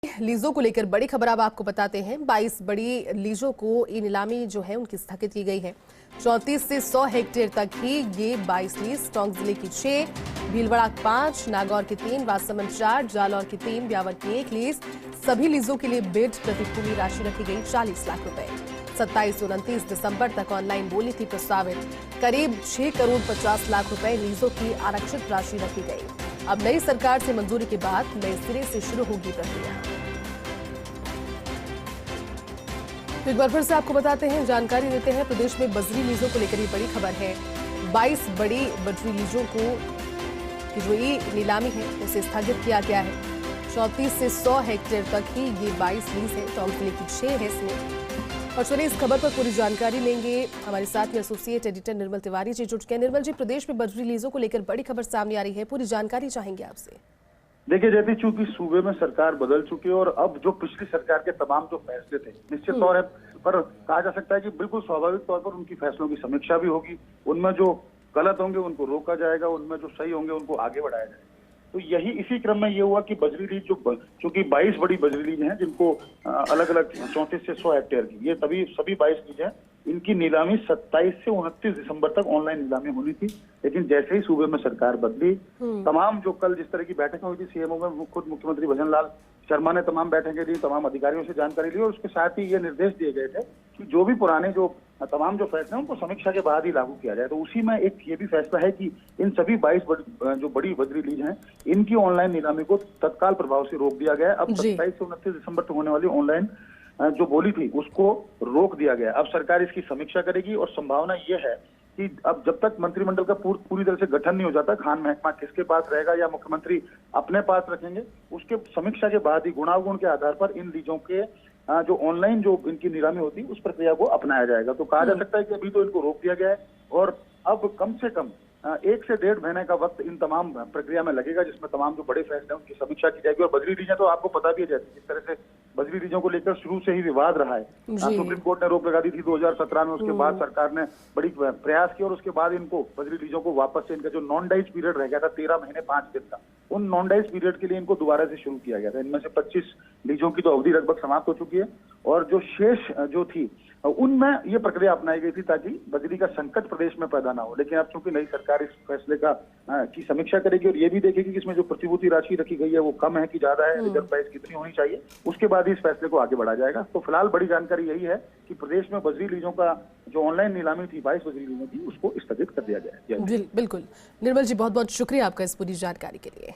लीजों को लेकर बड़ी खबर अब आपको बताते हैं। 22 बड़ी लीजों को ई नीलामी जो है उनकी स्थगित की गई है। 34 से 100 हेक्टेयर तक ही ये 22 लीज टोंक जिले की 6, भीलवाड़ा 5, नागौर की 3, राजसमंद 4, जालौर की 3, ब्यावर की 1 लीज। सभी लीजों के लिए बिड प्रतिभूमि राशि रखी गई 40 लाख रुपए। 27 और 29 दिसंबर तक ऑनलाइन बोली थी प्रस्तावित। करीब 6 करोड़ 50 लाख रुपए लीजों की आरक्षित राशि रखी गई। अब नई सरकार से मंजूरी के बाद नए सिरे से शुरू होगी प्रक्रिया। एक बार फिर से आपको बताते हैं, जानकारी देते हैं। प्रदेश में बजरी लीजों को लेकर ये बड़ी खबर है। 22 बड़ी बजरी लीजों को की जो ई नीलामी है उसे स्थगित किया गया है। 34 से 100 हेक्टेयर तक ही ये 22 लीज है। टोंक जिले की 6 है इसमें। और चलिए इस खबर पर पूरी जानकारी लेंगे। हमारे साथ में एसोसिएट एडिटर निर्मल तिवारी जी जुड़ चुके हैं। निर्मल जी, प्रदेश में बजरी लीजों को लेकर बड़ी खबर सामने आ रही है, पूरी जानकारी चाहेंगे आपसे। देखिए जैसे चूंकि सूबे में सरकार बदल चुकी है और अब जो पिछली सरकार के तमाम जो फैसले थे निश्चित तौर पर कहा जा सकता है कि बिल्कुल स्वाभाविक तौर पर उनकी फैसलों की समीक्षा भी होगी। उनमें जो गलत होंगे उनको रोका जाएगा, उनमें जो सही होंगे उनको आगे बढ़ाया जाएगा। तो यही इसी क्रम में ये हुआ कि बजरी लीज चूंकि 22 बड़ी बजरी लीज हैं जिनको अलग अलग 34 से 100 हेक्टेयर की ये सभी 22 लीज हैं। इनकी नीलामी 27 से 29 दिसंबर तक ऑनलाइन नीलामी होनी थी, लेकिन जैसे ही सूबे में सरकार बदली तमाम जो कल जिस तरह की बैठकें हुई थी सीएमओ में, खुद मुख्यमंत्री भजन लाल शर्मा ने तमाम बैठकें ली, तमाम अधिकारियों से जानकारी ली और उसके साथ ही ये निर्देश दिए गए थे कि जो भी पुराने जो तमाम जो फैसले हैं उनको समीक्षा के बाद ही लागू किया जाए। तो उसी में एक ये भी फैसला है कि इन सभी 22 जो बड़ी बजरी लीज हैं इनकी ऑनलाइन नीलामी को तत्काल प्रभाव से रोक दिया गया है। अब 27 से 29 दिसंबर तक होने वाली ऑनलाइन जो बोली थी उसको रोक दिया गया। अब सरकार इसकी समीक्षा करेगी और संभावना ये है कि अब जब तक मंत्रिमंडल का पूरी तरह से गठन नहीं हो जाता, खान महकमा किसके पास रहेगा या मुख्यमंत्री अपने पास रखेंगे, उसके समीक्षा के बाद ही गुणावगुण के आधार पर इन लीजों के जो ऑनलाइन जो इनकी नीलामी होती है उस प्रक्रिया को अपनाया जाएगा। तो कहा जा सकता है कि अभी तो इनको रोक दिया गया है और अब कम से कम 1 से 1.5 महीने का वक्त इन तमाम प्रक्रिया में लगेगा जिसमें तमाम जो बड़े फैसले हैं उनकी समीक्षा की जाएगी। और बजरी लीजें तो आपको पता भी है जैसे जिस तरह से बजरी लीजों को लेकर शुरू से ही विवाद रहा है। सुप्रीम कोर्ट ने रोक लगा दी थी 2017 में, उसके बाद सरकार ने बड़ी प्रयास किया और उसके बाद इनको बजरी लीजों को वापस से इनका जो नॉन डाइज पीरियड रह गया था 13 महीने 5 दिन का, उन नॉन डाइज पीरियड के लिए इनको दोबारा से शुरू किया गया था। इनमें से 25 लीजों की तो अवधि लगभग समाप्त हो चुकी है और जो शेष जो थी उनमें ये प्रक्रिया अपनाई गई थी ताकि बजरी का संकट प्रदेश में पैदा ना हो। लेकिन अब चूंकि नई सरकार इस फैसले की समीक्षा करेगी और ये भी देखेगी कि इसमें जो प्रतिभूति राशि रखी गई है वो कम है कि ज्यादा है, रिजर्व प्राइस कितनी होनी चाहिए, उसके बाद ही इस फैसले को आगे बढ़ाया जाएगा। तो फिलहाल बड़ी जानकारी यही है कि प्रदेश में बजरी लीजों का जो ऑनलाइन नीलामी थी 22 बजरी लीजों की उसको स्थगित कर दिया गया है। बिल्कुल निर्मल जी, बहुत बहुत शुक्रिया आपका इस पूरी जानकारी के लिए।